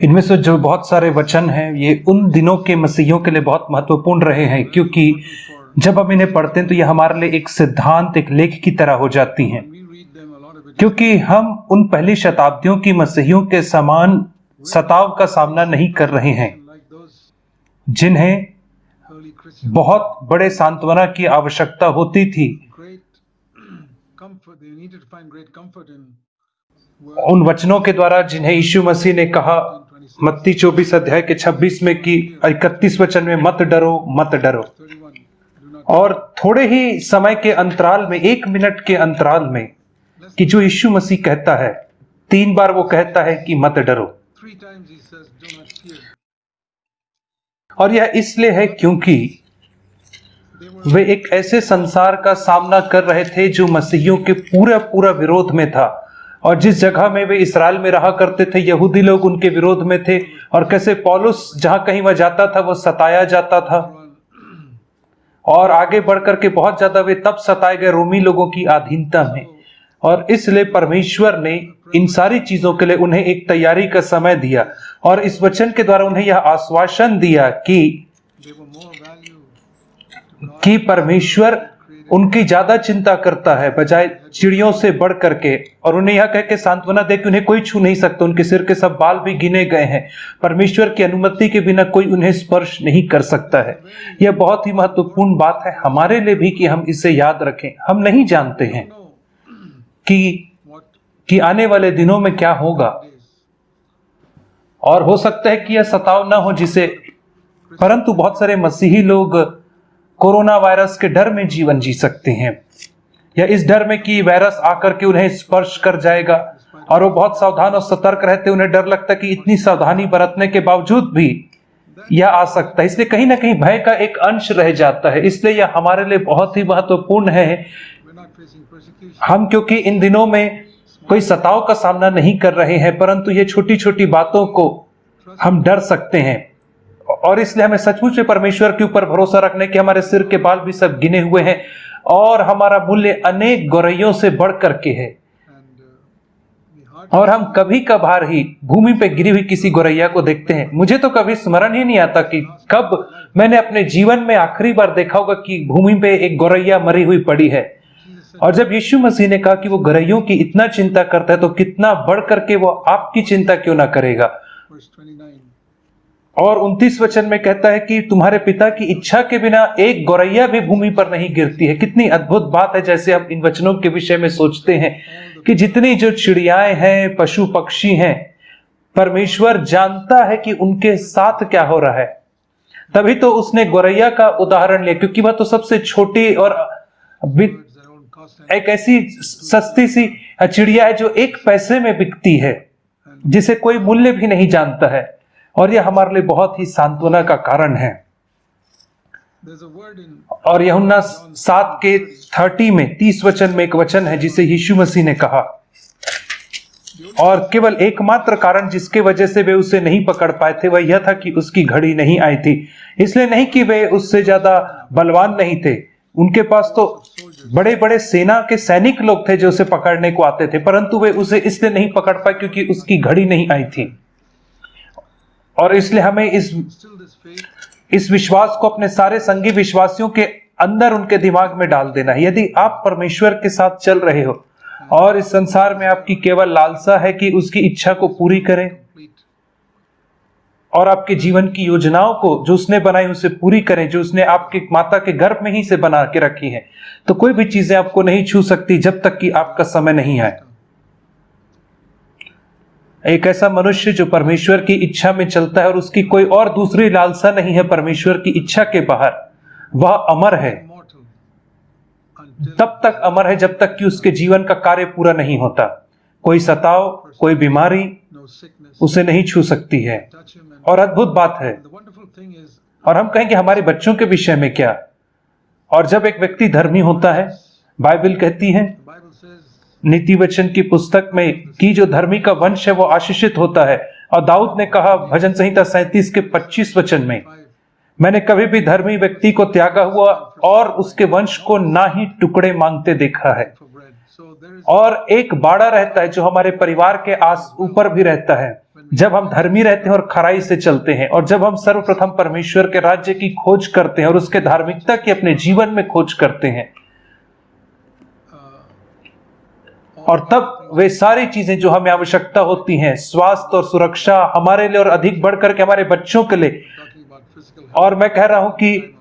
इनमें से जो बहुत सारे वचन हैं ये उन दिनों के मसीहियों के लिए बहुत महत्वपूर्ण रहे हैं, क्योंकि जब हम इन्हें पढ़ते हैं तो ये हमारे लिए एक सिद्धांत, एक लेख की तरह हो जाती हैं। क्योंकि हम उन पहली शताब्दियों की मसीहियों के समान सताव का सामना नहीं कर रहे हैं, जिन्हें बहुत बड़े सांत्वना की आवश्यकता होती थी। उन वचनों के द्वारा जिन्हें यीशु मसीह ने कहा मत्ती 24 अध्याय के 26 में कि 31 वचन में, मत डरो मत डरो। और थोड़े ही समय के अंतराल में, 1 मिनट के अंतराल में, कि जो यीशु मसीह कहता है, 3 बार वो कहता है कि मत डरो। और यह इसलिए है क्योंकि वे एक ऐसे संसार का सामना कर रहे थे जो मसीहियों के पूरा विरोध में था। और जिस जगह में वे इस्राएल में रहा करते थे, यहूदी लोग उनके विरोध में थे। और कैसे पौलुस जहां कहीं वह जाता था वो सताया जाता था, और आगे बढ़कर के बहुत ज्यादा वे तब सताए गए रोमी लोगों की अधीनता में। और इसलिए परमेश्वर ने इन सारी चीजों के लिए उन्हें एक तैयारी का समय दिया, और इस वचन के द्वारा उन्हें यह आश्वासन दिया कि परमेश्वर उनकी ज्यादा चिंता करता है बजाय चिड़ियों से बढ़ करके। और उन्हें यह कह के सांत्वना दे कि उन्हें कोई छू नहीं सकता, उनके सिर के सब बाल भी गिने गए हैं, परमेश्वर की अनुमति के बिना कोई उन्हें स्पर्श नहीं कर सकता है। यह बहुत ही महत्वपूर्ण बात है हमारे लिए भी कि हम इसे याद रखें। हम नहीं जानते हैं कि आने वाले दिनों में क्या होगा, और हो सकता है कि यह सताव ना हो जिसे, परंतु बहुत सारे मसीही लोग कोरोना वायरस के डर में जीवन जी सकते हैं, या इस डर में कि वायरस आकर के उन्हें स्पर्श कर जाएगा, और वो बहुत सावधान और सतर्क रहते। उन्हें डर लगता है कि इतनी सावधानी बरतने के बावजूद भी यह आ सकता है, इसलिए कहीं ना कहीं भय का एक अंश रह जाता है। इसलिए यह हमारे लिए बहुत ही महत्वपूर्ण है। हम क्योंकि इन दिनों में कोई सताव का सामना नहीं कर रहे हैं, परंतु ये छोटी छोटी बातों को हम डर सकते हैं, और इसलिए हमें सचमुच में परमेश्वर के ऊपर भरोसा रखने के हमारे सिर के बाल भी सब गिने हुए हैं, और हमारा मूल्य अनेक गौरैयों से बढ़ करके है। और हम कभी कभार ही भूमि पे गिरी हुई किसी गौरैया को देखते हैं। मुझे तो कभी स्मरण ही नहीं आता कि कब मैंने अपने जीवन में आखिरी बार देखा होगा कि भूमि पे एक गौरैया मरी हुई पड़ी है। और जब यीशु मसीह ने कहा कि वो गौरैयों की इतना चिंता करता है, तो कितना बढ़ करके वो आपकी चिंता क्यों ना करेगा। और 29 वचन में कहता है कि तुम्हारे पिता की इच्छा के बिना एक गौरैया भी भूमि पर नहीं गिरती है। कितनी अद्भुत बात है। जैसे हम इन वचनों के विषय में सोचते हैं कि जितनी जो चिड़ियाएं हैं, पशु पक्षी हैं, परमेश्वर जानता है कि उनके साथ क्या हो रहा है। तभी तो उसने गौरैया का उदाहरण लिया, क्योंकि वह तो सबसे छोटी और एक ऐसी सस्ती सी चिड़िया है जो 1 पैसे में बिकती है, जिसे कोई मूल्य भी नहीं जानता है। और यह हमारे लिए बहुत ही सांत्वना का कारण है। और यूहन्ना 7 के 30 में 30 वचन में एक वचन है जिसे यीशु मसीह ने कहा, और केवल एकमात्र कारण जिसके वजह से वे उसे नहीं पकड़ पाए थे वह यह था कि उसकी घड़ी नहीं आई थी। इसलिए नहीं कि वे उससे ज्यादा बलवान नहीं थे, उनके पास तो बड़े बड़े सेना के सैनिक लोग थे जो उसे पकड़ने को आते थे, परंतु वे उसे इसलिए नहीं पकड़ पाए क्योंकि उसकी घड़ी नहीं आई थी। और इसलिए हमें इस विश्वास को अपने सारे संगी विश्वासियों के अंदर उनके दिमाग में डाल देना है। यदि आप परमेश्वर के साथ चल रहे हो और इस संसार में आपकी केवल लालसा है कि उसकी इच्छा को पूरी करें, और आपके जीवन की योजनाओं को जो उसने बनाई उसे पूरी करें, जो उसने आपके माता के गर्भ में ही से बना के रखी है, तो कोई भी चीजें आपको नहीं छू सकती जब तक कि आपका समय नहीं आए। एक ऐसा मनुष्य जो परमेश्वर की इच्छा में चलता है और उसकी कोई और दूसरी लालसा नहीं है परमेश्वर की इच्छा के बाहर, वह अमर है। तब तक अमर है जब तक कि उसके जीवन का कार्य पूरा नहीं होता। कोई सताव, कोई बीमारी उसे नहीं छू सकती है। और अद्भुत बात है। और हम कहेंगे हमारे बच्चों के विषय में क्या। और जब एक व्यक्ति धर्मी होता है, बाइबल कहती है नीति वचन की पुस्तक में कि जो धर्मी का वंश है वो आशीषित होता है। और दाऊद ने कहा भजन संहिता 37 के 25 वचन में, मैंने कभी भी धर्मी व्यक्ति को त्यागा हुआ और उसके वंश को ना ही टुकड़े मांगते देखा है। और एक बाड़ा रहता है जो हमारे परिवार के आस ऊपर भी रहता है, जब हम धर्मी रहते हैं और खराई से चलते हैं, और जब हम सर्वप्रथम परमेश्वर के राज्य की खोज करते हैं और उसके धार्मिकता की अपने जीवन में खोज करते हैं, और तब वे सारी चीजें जो हमें आवश्यकता होती हैं, स्वास्थ्य और सुरक्षा हमारे लिए और अधिक बढ़कर के हमारे बच्चों के लिए, और मैं कह रहा हूं कि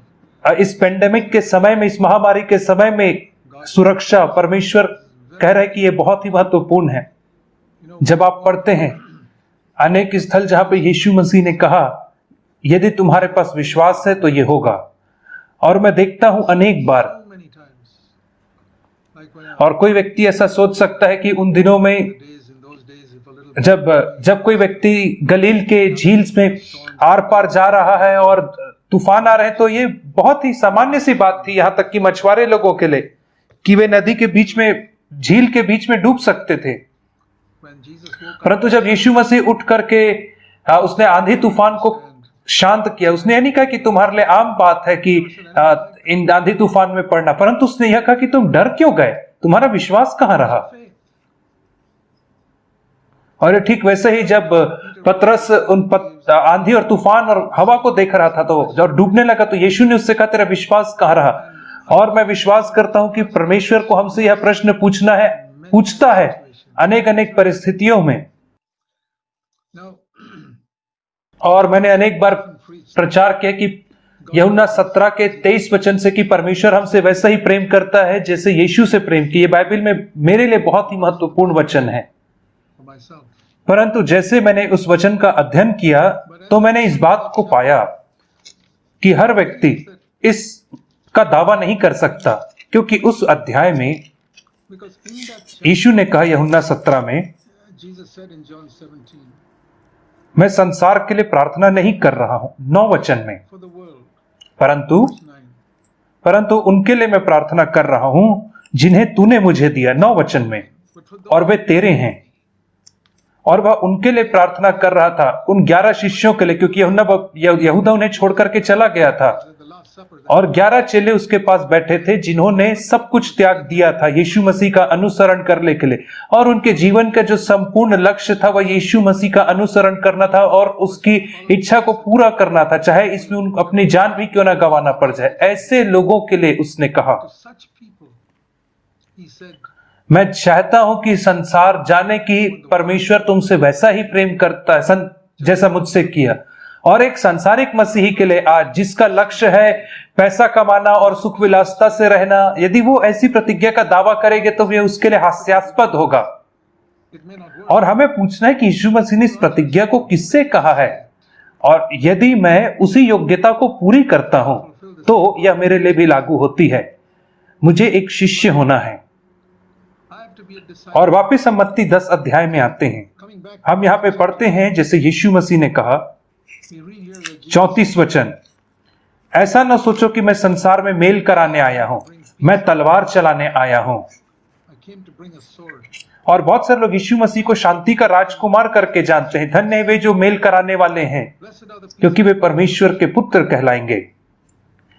इस पेंडेमिक के समय में, इस महामारी के समय में सुरक्षा परमेश्वर कह रहे हैं कि यह बहुत ही महत्वपूर्ण है। जब आप पढ़ते हैं अनेक स्थल जहां पे यीशु मसीह ने कहा यदि तुम्हारे पास विश्वास है तो ये होगा, और मैं देखता हूं अनेक बार, और कोई व्यक्ति ऐसा सोच सकता है कि उन दिनों में जब कोई व्यक्ति गलील के झील में आर पार जा रहा है और तूफान आ रहे हैं, तो ये बहुत ही सामान्य सी बात थी, यहां तक कि मछुआरे लोगों के लिए, कि वे नदी के बीच में, झील के बीच में डूब सकते थे। परंतु जब यीशु मसीह उठ करके उसने आंधी तूफान को शांत किया, उसने यह नहीं कहा कि तुम्हारे लिए आम बात है कि इन आंधी तूफान में पड़ना, परंतु उसने यह कहा कि तुम डर क्यों गए, तुम्हारा विश्वास कहां रहा। और ठीक वैसे ही जब पतरस उन आंधी और तूफान और हवा को देख रहा था, तो जब डूबने लगा, तो यीशु ने उससे कहा तेरा विश्वास कहां रहा। और मैं विश्वास करता हूं कि परमेश्वर को हमसे यह प्रश्न पूछता है अनेक अनेक परिस्थितियों में। और मैंने अनेक बार प्रचार किया कि यूहन्ना 17 के 23 वचन से कि परमेश्वर हमसे वैसा ही प्रेम करता है जैसे यीशु से प्रेम किया। ये बाइबल में मेरे लिए बहुत ही महत्वपूर्ण वचन है। परंतु जैसे मैंने उस वचन का अध्ययन किया, तो मैंने इस बात को पाया कि हर व्यक्ति इसका दावा नहीं कर सकता, क्योंकि उस अध्याय में यीशु ने कहा यूहन्ना 17 में, मैं संसार के लिए प्रार्थना नहीं कर रहा हूं, 9 वचन में, परंतु उनके लिए मैं प्रार्थना कर रहा हूं जिन्हें तूने मुझे दिया, 9 वचन में, और वे तेरे हैं। और वह उनके लिए प्रार्थना कर रहा था, उन 11 शिष्यों के लिए, क्योंकि यहूदा उन्हें छोड़ करके चला गया था, और 11 चेले उसके पास बैठे थे जिन्होंने सब कुछ त्याग दिया था यीशु मसीह का अनुसरण करने के लिए, और उनके जीवन का जो संपूर्ण लक्ष्य था वह यीशु मसीह का अनुसरण करना था और उसकी इच्छा को पूरा करना था, चाहे इसमें उन अपनी जान भी क्यों ना गंवाना पड़ जाए। ऐसे लोगों के लिए उसने कहा, मैं चाहता हूं कि संसार जाने की परमेश्वर तुमसे वैसा ही प्रेम करता है जैसा मुझसे किया। और एक सांसारिक मसीही के लिए आज जिसका लक्ष्य है पैसा कमाना और सुख विलासता से रहना, यदि वो ऐसी प्रतिज्ञा का दावा करेंगे तो वे उसके लिए हास्यास्पद होगा। और हमें पूछना है कि यीशु मसीह ने इस प्रतिज्ञा को किससे कहा है, और यदि मैं उसी योग्यता को पूरी करता हूं तो यह मेरे लिए भी लागू होती है। मुझे एक शिष्य होना है। और वापस हम मत्ती 10 अध्याय में आते हैं। हम यहां पे पढ़ते हैं जैसे यीशु मसीह ने कहा, 34 वचन, ऐसा न सोचो कि मैं संसार में मेल कराने आया हूं, मैं तलवार चलाने आया हूं। और बहुत सारे लोग यीशु मसीह को शांति का राजकुमार करके जानते हैं। धन्य है वे जो मेल कराने वाले हैं, क्योंकि वे परमेश्वर के पुत्र कहलाएंगे।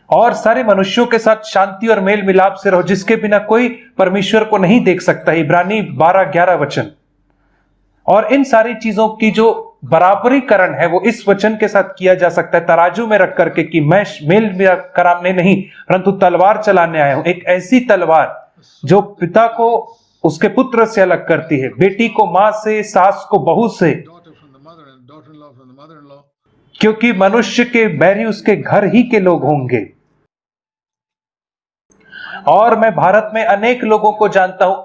और सारे मनुष्यों के साथ शांति और मेल मिलाप से रहो, जिसके बिना कोई परमेश्वर को नहीं देख सकता। इब्रानी 12-11 वचन। और इन सारी चीजों की जो बराबरीकरण है वो इस वचन के साथ किया जा सकता है, तराजू में रख करके, कि मैं मेल कराने नहीं परंतु तलवार चलाने आया हूं। एक ऐसी तलवार जो पिता को उसके पुत्र से अलग करती है, बेटी को मां से, सास को बहू से, क्योंकि मनुष्य के बैरी उसके घर ही के लोग होंगे। और मैं भारत में अनेक लोगों को जानता हूं,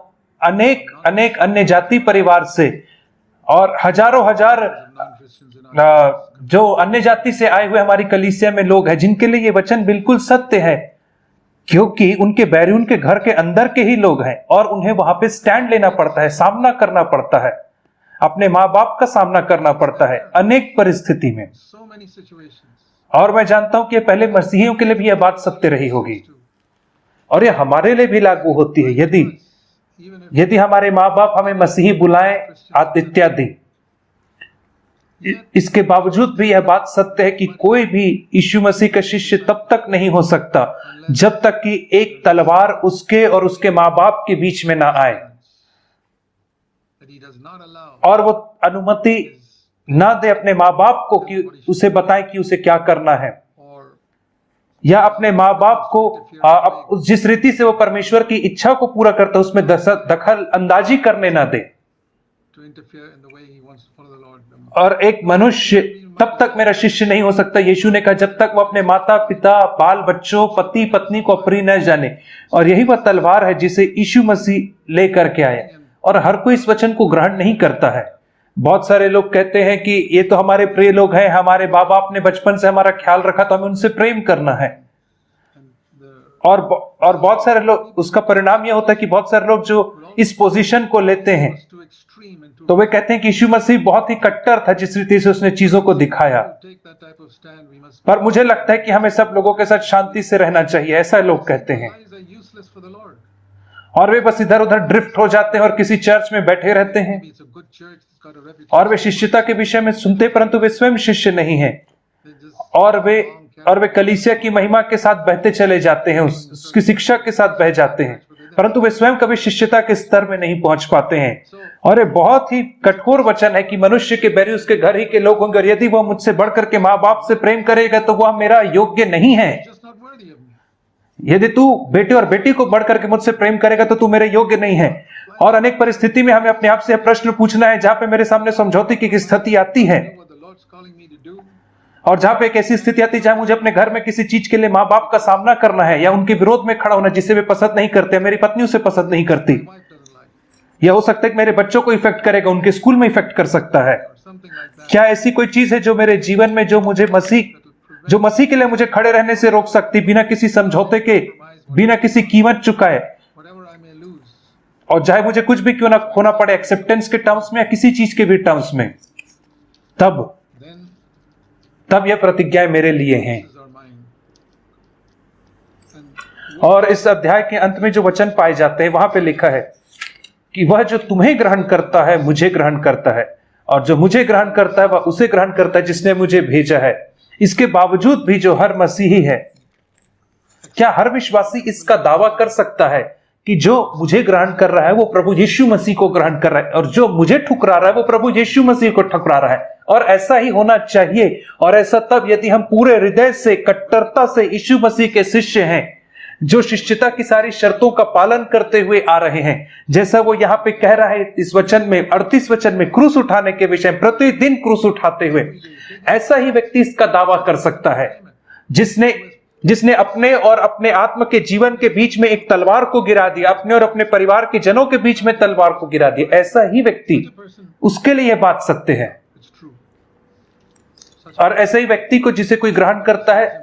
अनेक अन्य जाति परिवार से, और हजारों हजार जो अन्य जाति से आए हुए हमारी कलीसिया में लोग हैं जिनके लिए ये वचन बिल्कुल सत्य है, क्योंकि उनके बैरी उनके घर के अंदर के ही लोग हैं, और उन्हें वहां पे स्टैंड लेना पड़ता है, सामना करना पड़ता है, अपने माँ बाप का सामना करना पड़ता है अनेक परिस्थिति में। और मैं जानता हूं कि पहले मसीहियों के लिए भी यह बात सत्य रही होगी, और यह हमारे लिए भी लागू होती है। यदि हमारे माँ बाप हमें मसीही बुलाएं इत्यादि, इसके बावजूद भी यह बात सत्य है कि कोई भी यीशु मसीह का शिष्य तब तक नहीं हो सकता जब तक कि एक तलवार उसके और उसके माँ बाप के बीच में ना आए। और वो अनुमति ना दे अपने माँ बाप को कि उसे बताए कि उसे क्या करना है, या अपने माँ बाप को जिस रीति से वो परमेश्वर की इच्छा को पूरा करता है उसमें दखल अंदाजी करने ना दे। और एक मनुष्य तब तक मेरा शिष्य नहीं हो सकता, यीशु ने कहा, जब तक वो अपने माता पिता, बाल बच्चों, पति पत्नी को अप्रिय न जाने। और यही वह तलवार है जिसे यीशु मसीह लेकर के आए, और हर कोई इस वचन को ग्रहण नहीं करता है। बहुत सारे लोग कहते हैं कि ये तो हमारे प्रिय लोग हैं, हमारे बाप बाप ने बचपन से हमारा ख्याल रखा तो हमें उनसे प्रेम करना है। और बहुत सारे लोग, उसका परिणाम यह होता है कि बहुत सारे लोग जो इस पोजीशन को लेते हैं तो वे कहते हैं कि यीशु मसीह बहुत ही कट्टर था जिस रीति से उसने चीजों को दिखाया। पर मुझे लगता है कि हमें सब लोगों के साथ शांति से रहना चाहिए, ऐसा लोग कहते हैं। और वे बस इधर उधर ड्रिफ्ट हो जाते हैं और किसी चर्च में बैठे रहते हैं और वे शिष्यता के विषय में सुनते, परंतु वे स्वयं शिष्य नहीं है। और वे कलीसिया की महिमा के साथ बहते चले जाते हैं, उसकी शिक्षा के साथ बह जाते हैं, परंतु वे स्वयं कभी शिष्यता के स्तर में नहीं पहुंच पाते हैं। और ये बहुत ही कठोर वचन है कि मनुष्य के बैरी उसके घर ही के लोग होंगे, और यदि वह मुझसे बढ़कर के माँ बाप से प्रेम करेगा तो वह मेरा योग्य नहीं है। यदि तू बेटे और बेटी को बढ़कर के मुझसे प्रेम करेगा तो तू मेरे योग्य नहीं है। और अनेक परिस्थिति में हमें अपने आप से प्रश्न पूछना है जहां पे मेरे सामने समझौते की स्थिति आती है, और जहां पे एक ऐसी स्थिति आती है जहां मुझे अपने घर में किसी चीज के लिए माँ बाप का सामना करना है या उनके विरोध में खड़ा होना जिसे वे पसंद नहीं करते, मेरी पत्नी उसे पसंद नहीं करती, या हो सकता है कि मेरे बच्चों को इफेक्ट करेगा, उनके स्कूल में इफेक्ट कर सकता है। क्या ऐसी कोई चीज है जो मेरे जीवन में जो मसीह के लिए मुझे खड़े रहने से रोक सकती, बिना किसी समझौते के, बिना किसी कीमत चुकाए, और चाहे मुझे कुछ भी क्यों ना खोना पड़े, एक्सेप्टेंस के टर्म्स में या किसी चीज के भी टर्म्स में, तब यह प्रतिज्ञाएं मेरे लिए हैं। और इस अध्याय के अंत में जो वचन पाए जाते हैं वहां पे लिखा है कि वह जो तुम्हें ग्रहण करता है मुझे ग्रहण करता है, और जो मुझे ग्रहण करता है वह उसे ग्रहण करता है जिसने मुझे भेजा है। इसके बावजूद भी जो हर मसीही है, क्या हर विश्वासी इसका दावा कर सकता है कि जो मुझे ग्रहण कर रहा है वो प्रभु यीशु मसीह को ग्रहण कर रहा है, और जो मुझे ठुकरा रहा है वो प्रभु यीशु मसीह को ठुकरा रहा है? और ऐसा ही होना चाहिए, और ऐसा तब यदि हम पूरे हृदय से, कट्टरता से यीशु मसीह के शिष्य हैं, जो शिष्यता की सारी शर्तों का पालन करते हुए आ रहे हैं। जैसा वो यहाँ पे कह रहा है इस वचन में, 38 वचन में, क्रूस उठाने के विषय, प्रतिदिन क्रूस उठाते हुए, ऐसा ही व्यक्ति इसका दावा कर सकता है जिसने अपने और अपने आत्म के जीवन के बीच में एक तलवार को गिरा दिया, अपने और अपने परिवार के जनों के बीच में तलवार को गिरा दिया। ऐसा ही व्यक्ति, उसके लिए यह बात सत्य है। और ऐसे ही व्यक्ति को जिसे कोई ग्रहण करता है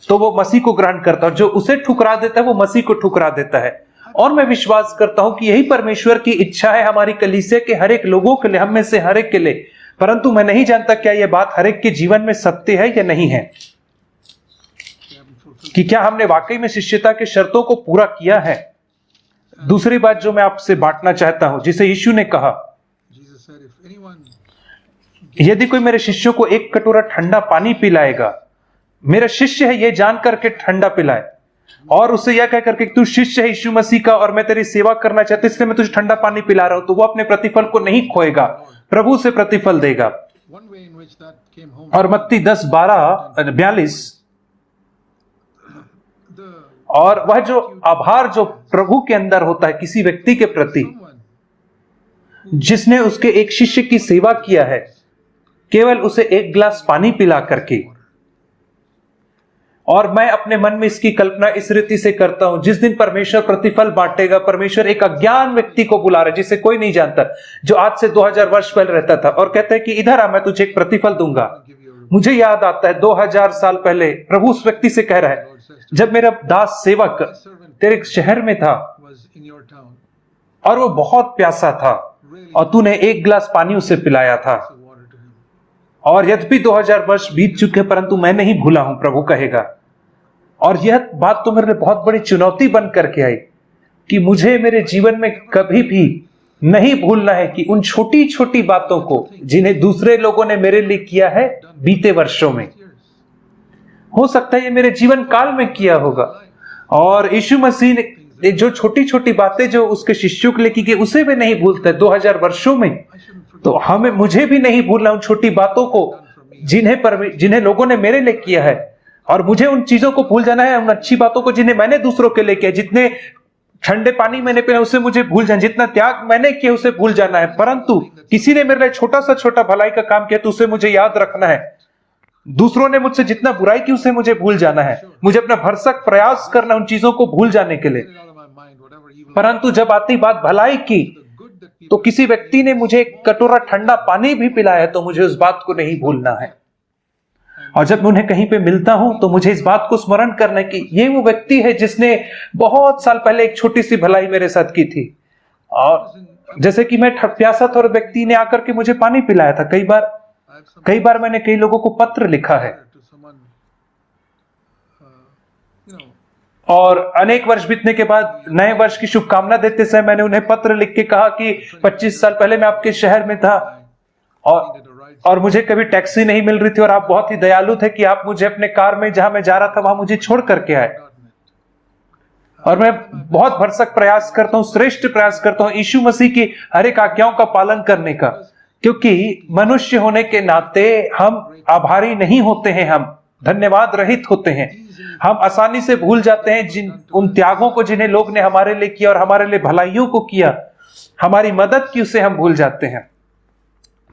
तो वो मसीह को ग्रहण करता है, और जो उसे ठुकरा देता है वो मसीह को ठुकरा देता है। और मैं विश्वास करता हूं कि यही परमेश्वर की इच्छा है हमारी कलीसिया के हर एक लोगों के लिए, हम में से हर एक के लिए। परंतु मैं नहीं जानता क्या यह बात हर एक के जीवन में सत्य है या नहीं है, कि क्या हमने वाकई में शिष्यता के शर्तों को पूरा किया है। दूसरी बात जो मैं आपसे बांटना चाहता हूं, जिसे यीशु ने कहा, यदि कोई मेरे शिष्यों को एक कटोरा ठंडा पानी पिलाएगा, मेरा शिष्य है ये जान करके ठंडा पिलाए, और उससे यह कह करके तू शिष्य है यीशु मसीह का और मैं तेरी सेवा करना चाहता हूं इसलिए मैं तुझे ठंडा पानी पिला रहा हूं, तो वो अपने प्रतिफल को नहीं खोएगा, प्रभु से प्रतिफल देगा। और मत्ती 10:42, और वह जो आभार जो प्रभु के अंदर होता है किसी व्यक्ति के प्रति जिसने उसके एक शिष्य की सेवा किया है, केवल उसे एक गिलास पानी पिला करके। और मैं अपने मन में इसकी कल्पना इस रीति से करता हूं, जिस दिन परमेश्वर प्रतिफल बांटेगा, परमेश्वर एक अज्ञान व्यक्ति को बुला रहा है जिसे कोई नहीं जानता, जो आज से 2000 वर्ष पहले रहता था, और कहता है कि इधर आ, मैं तुझे एक प्रतिफल दूंगा। मुझे याद आता है 2000 साल पहले प्रभु उस व्यक्ति से कह रहा है, जब मेरा दास सेवक तेरे शहर में था और वो बहुत प्यासा था और तूने एक गिलास पानी उसे पिलाया था, और यद्यपि 2000 वर्ष बीत चुके परंतु मैं नहीं भूला हूं, प्रभु कहेगा। और यह बात तो मेरे लिए बहुत बड़ी चुनौती बन करके आई कि मुझे मेरे जीवन में कभी भी नहीं भूलना है कि उन छोटी छोटी बातों को जिन्हें दूसरे लोगों ने मेरे लिए किया है बीते वर्षों में, हो सकता है ये मेरे जीवन काल में किया होगा। और यीशु मसीह ने जो छोटी छोटी बातें जो उसके शिष्यों के लिए की गई उसे भी नहीं भूलता 2000 वर्षों में। तो हमें मुझे भी नहीं भूलना उन छोटी बातों को जिन्हें लोगों ने मेरे लिए किया है, और मुझे उन चीजों को भूल जाना है, उन अच्छी बातों को जिन्हें मैंने दूसरों के लिए किया। जितने ठंडे पानी मैंने पिया उसे मुझे भूल जाना, जितना त्याग मैंने किया उसे भूल जाना है। परंतु किसी ने मेरे लिए छोटा सा छोटा भलाई का काम किया तो उसे मुझे याद रखना है। दूसरों ने मुझसे जितना बुराई की उसे मुझे भूल जाना है। मुझे अपना भरसक प्रयास करना उन चीजों को भूल जाने के लिए। परंतु जब आती बात भलाई की, तो किसी व्यक्ति ने मुझे एक कटोरा ठंडा पानी भी पिलाया तो मुझे उस बात को नहीं भूलना है। और जब मैं उन्हें कहीं पे मिलता हूं तो मुझे इस बात को स्मरण करना कि ये वो व्यक्ति है जिसने बहुत साल पहले एक छोटी सी भलाई मेरे साथ की थी। और जैसे कि मैं प्यासा था और व्यक्ति ने आकर के मुझे पानी पिलाया था। कई बार मैंने कई लोगों को पत्र लिखा है, और अनेक वर्ष बीतने के बाद नए वर्ष की शुभकामना देते समय मैंने उन्हें पत्र लिख के कहा कि 25 साल पहले मैं आपके शहर में था और मुझे कभी टैक्सी नहीं मिल रही थी, और आप बहुत ही दयालु थे कि आप मुझे अपने कार में जहां मैं जा रहा था वहां मुझे छोड़ करके आए। और मैं बहुत भरसक प्रयास करता हूं, श्रेष्ठ प्रयास करता हूं यीशु मसीह की हर एक आज्ञाओं का पालन करने का, क्योंकि मनुष्य होने के नाते हम आभारी नहीं होते हैं, हम धन्यवाद रहित होते हैं। हम आसानी से भूल जाते हैं उन त्यागों को जिन्हें लोग ने हमारे लिए किया और हमारे लिए भलाइयों को किया, हमारी मदद की, उसे हम भूल जाते हैं।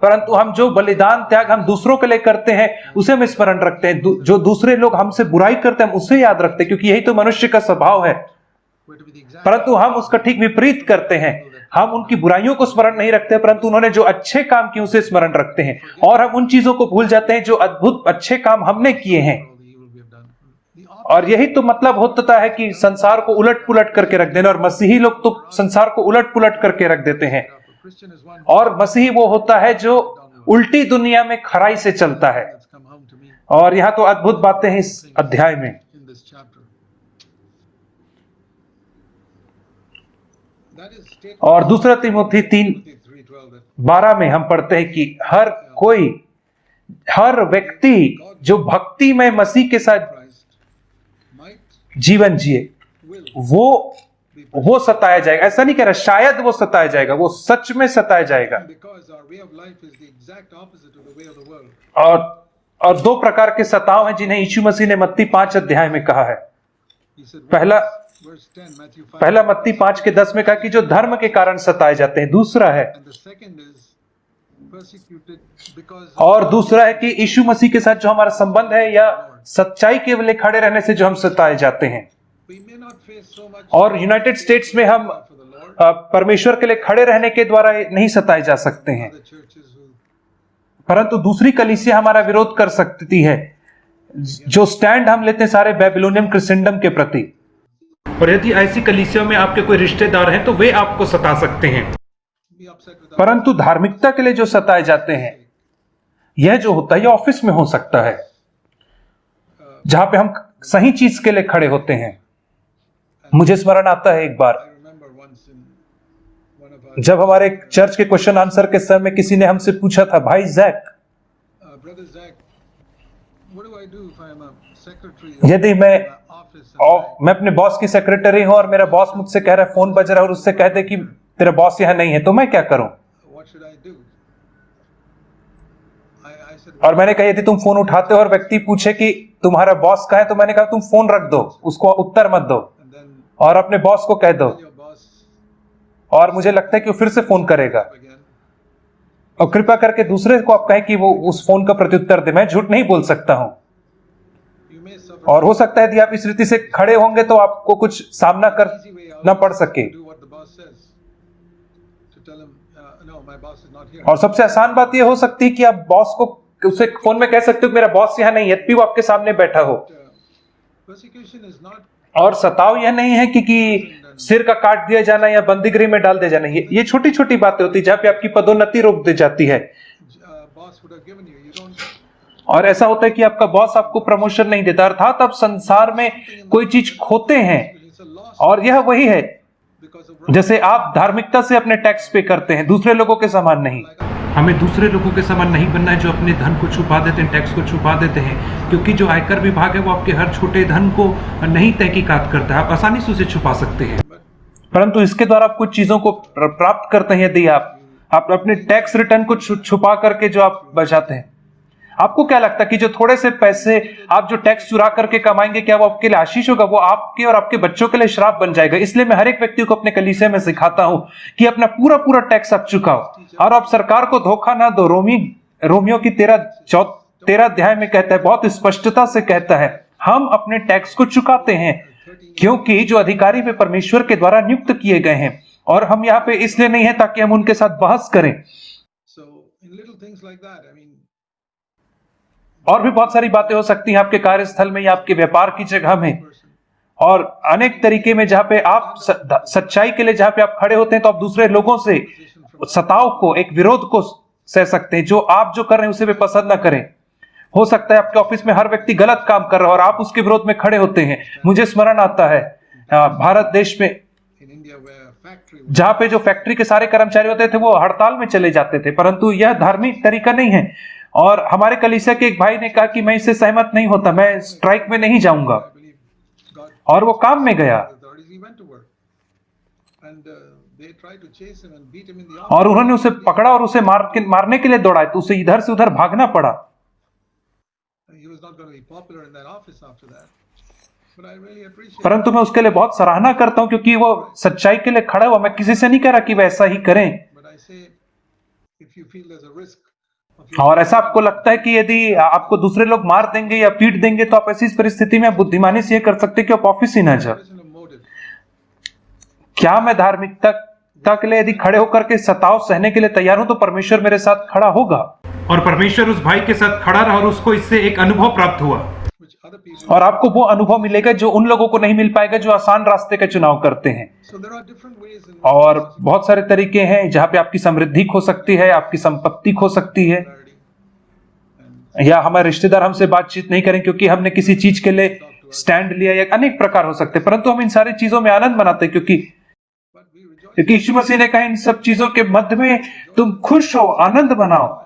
परंतु हम जो बलिदान त्याग हम दूसरों के लिए करते हैं उसे हम स्मरण रखते हैं। जो दूसरे लोग हमसे बुराई करते हैं हम उसे याद रखते हैं, क्योंकि यही तो मनुष्य का स्वभाव है। परंतु हम उसका ठीक विपरीत करते हैं। हम उनकी बुराइयों को स्मरण नहीं रखते, परंतु उन्होंने जो अच्छे काम किए उसे स्मरण रखते हैं, और हम उन चीजों को भूल जाते हैं जो अद्भुत अच्छे काम हमने किए हैं। और यही तो मतलब होता है कि संसार को उलट पुलट करके रख देना, और मसीही लोग तो संसार को उलट पुलट करके रख देते हैं। और मसीही वो होता है जो उल्टी दुनिया में खराई से चलता है। और यहां तो अद्भुत बातें हैं इस अध्याय में। और दूसरा तीमुथी 3:12 में हम पढ़ते हैं कि हर व्यक्ति जो भक्ति में मसीह के साथ जीवन जिए वो सताया जाएगा। ऐसा नहीं कह रहा शायद वो सताया जाएगा, वो सच में सताया जाएगा। और दो प्रकार के सताव हैं जिन्हें यीशु मसीह ने मत्ती 5 अध्याय में कहा है। पहला मत्ती 5:10 में कहा कि जो धर्म के कारण सताए जाते हैं। दूसरा है कि यीशु मसीह के साथ जो हमारा संबंध है या सच्चाई के लिए खड़े रहने से जो हम सताए जाते हैं। और यूनाइटेड स्टेट्स में हम परमेश्वर के लिए खड़े रहने के द्वारा नहीं सताए जा सकते हैं, परंतु दूसरी कलीसिया हमारा विरोध कर सकती है, जो स्टैंड हम लेते हैं सारे बेबीलोनियन क्रिश्चियनडम के प्रति। और यदि ऐसी कलीसिया में आपके कोई रिश्तेदार हैं तो वे आपको सता सकते हैं। परंतु धार्मिकता के लिए जो सताए जाते हैं, यह जो होता है यह ऑफिस में हो सकता है, जहां पे हम सही चीज के लिए खड़े होते हैं। मुझे स्मरण आता है एक बार जब हमारे चर्च के क्वेश्चन आंसर के समय किसी ने हमसे पूछा था, भाई जैक, यदि मैं अपने बॉस की सेक्रेटरी हूं और मेरा बॉस मुझसे कह रहा है, फोन बज रहा है और उससे कह दे कि तेरा बॉस यहां नहीं है, तो मैं क्या करूं? और मैंने कहा यदि तुम फोन उठाते हो और व्यक्ति पूछे कि तुम्हारा बॉस कहाँ है, तो मैंने कहा तुम फोन रख दो, उसको उत्तर मत दो और अपने बॉस को कह दो। और मुझे लगता है कि वो फिर से फोन करेगा, और कृपया करके दूसरे को आप कहें कि वो उस फोन का प्रत्युत्तर दे। मैं झूठ नहीं बोल सकता हूं। और हो सकता है यदि आप इस रीति से खड़े होंगे तो आपको कुछ सामना करना पड़ सके। और सबसे आसान बात यह हो सकती है कि आप बॉस को उसे फोन में कह सकते हो कि मेरा बॉस यहां नहीं है, यद्यपि वो आपके सामने बैठा हो। और सताव यह नहीं है कि सिर का काट दिया जाना या बंदीगृह में डाल दिया जाना। ये छोटी छोटी बातें होती है जहां पे आपकी पदोन्नति रोक दी जाती है। और ऐसा होता है कि आपका बॉस आपको प्रमोशन नहीं देता, अर्थात आप संसार में कोई चीज खोते हैं। और यह वही है जैसे आप धार्मिकता से अपने टैक्स पे करते हैं, दूसरे लोगों के समान नहीं। हमें दूसरे लोगों के समान नहीं बनना है जो अपने धन को छुपा देते हैं, टैक्स को छुपा देते हैं, क्योंकि जो आयकर विभाग है वो आपके हर छोटे धन को नहीं तहकीकात करता है, आप आसानी से उसे छुपा सकते हैं। परंतु इसके द्वारा आप कुछ चीजों को प्राप्त करते हैं। यदि आप आप अपने टैक्स रिटर्न को छुपा करके जो आप बचाते हैं। आपको क्या लगता है कि जो थोड़े से पैसे आप जो टैक्स चुरा करके कमाएंगे, क्या वो आपके लिए आशीष होगा? वो आपके और आपके बच्चों के लिए श्राप बन जाएगा। इसलिए मैं हर एक व्यक्ति को अपने कलीसिया में सिखाता हूं कि अपना पूरा पूरा टैक्स आप चुकाओ और आप सरकार को धोखा ना दो। रोमियो की 13 अध्याय में कहता है, बहुत स्पष्टता से कहता है, हम अपने टैक्स को चुकाते हैं क्योंकि जो अधिकारी वे परमेश्वर के द्वारा नियुक्त किए गए हैं, और हम यहाँ पे इसलिए नहीं है ताकि हम उनके साथ बहस करें। और भी बहुत सारी बातें हो सकती हैं आपके कार्यस्थल में या आपके व्यापार की जगह में, और अनेक तरीके में जहां पे आप सच्चाई के लिए जहां पे आप खड़े होते हैं, तो आप दूसरे लोगों से सताव को, एक विरोध को सह सकते हैं। जो आप जो कर रहे हैं उसे वे पसंद ना करें। हो सकता है आपके ऑफिस में हर व्यक्ति गलत काम कर रहा है और आप उसके विरोध में खड़े होते हैं। मुझे स्मरण आता है भारत देश में जहां पे जो फैक्ट्री के सारे कर्मचारी होते थे वो हड़ताल में चले जाते थे, परंतु यह धार्मिक तरीका नहीं है। और हमारे कलीसिया के एक भाई ने कहा कि मैं इससे सहमत नहीं होता, मैं स्ट्राइक में नहीं जाऊंगा, और वो काम में गया और उन्होंने उसे पकड़ा और उसे मारने के लिए दौड़ाए, तो उसे इधर से उधर भागना पड़ा। परंतु मैं उसके लिए बहुत सराहना करता हूं क्योंकि वो सच्चाई के लिए खड़ा हुआ। मैं किसी से नहीं कह रहा कि वैसा ही करें, और ऐसा आपको लगता है कि यदि आपको दूसरे लोग मार देंगे या पीट देंगे तो आप ऐसी परिस्थिति में बुद्धिमानी से ये कर सकते कि आप ऑफिस ही ना जाओ। क्या मैं धार्मिकता के लिए यदि खड़े होकर के सताव सहने के लिए तैयार हूं, तो परमेश्वर मेरे साथ खड़ा होगा। और परमेश्वर उस भाई के साथ खड़ा रहा और उसको इससे एक अनुभव प्राप्त हुआ, और आपको वो अनुभव मिलेगा जो उन लोगों को नहीं मिल पाएगा जो आसान रास्ते का चुनाव करते हैं। और बहुत सारे तरीके हैं जहां पे आपकी समृद्धि खो सकती है, आपकी संपत्ति खो सकती है, या हमारे रिश्तेदार हमसे बातचीत नहीं करें क्योंकि हमने किसी चीज के लिए स्टैंड लिया, या अनेक प्रकार हो सकते हैं। परंतु हम इन सारी चीजों में आनंद मनाते हैं क्योंकि यीशु मसीह ने कहा इन सब चीजों के मध्य में तुम खुश हो, आनंद मनाओ।